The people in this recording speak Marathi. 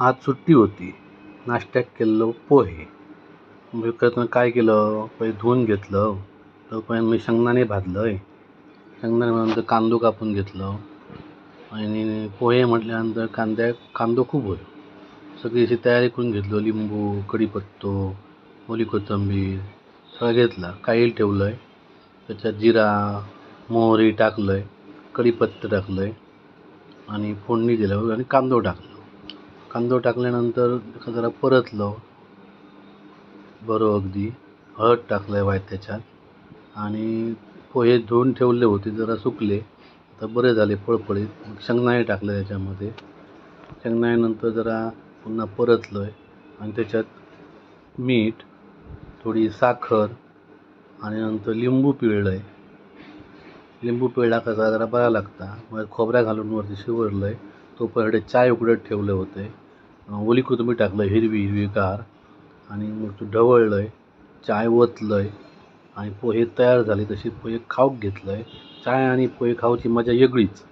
आज सुट्टी होती. नाश्त्याक केल्लो पोहे. करताना काय केलं, पहिले धुवून घेतलं. तोपर्यंत मी शेंगदाणे भाजलं. शेंगदाणे भाजल्यानंतर कांदो कापून घेतलं आणि पोहे म्हटल्यानंतर कांदो खूप होतो. सगळी अशी तयारी करून घेतली. लिंबू, कढीपत्तो, ओली कोथिंबीर सगळं घेतला. काहील ठेवलं आहे. त्याच्यात जिरा, मोहरी टाकलं आहे, कढीपत्ता टाकलं आहे आणि फोडणी दिल्यावर आणि कांदो टाकल्यानंतर जरा परतलं बरं अगदी. हळद टाकलं आहे त्याच्यात आणि पोहे धुवून ठेवले होते जरा सुकले तर बरे झाले फळफळीत. मग शेंगदाणे टाकले त्याच्यामध्ये. शेंगदाण्यानंतर जरा पुन्हा परतलं आहे आणि त्याच्यात मीठ, थोडी साखर आणि नंतर लिंबू पिळलं आहे. लिंबू पिळला कसा जरा बरा लागता. मग खोबऱ्या घालून वरती शिवरलं आहे. तोपर्यंत चाय उकडत ठेवले होते. ओली कोथिंबीर टाकलं हिरवीगार आणि मग ते ढवळलं आहे. चाय ओतलं आहे आणि पोहे तयार झाले. तशी पोहे खाऊक घेतलं आहे. चाय आणि पोहे खाऊची मजा वेगळीच.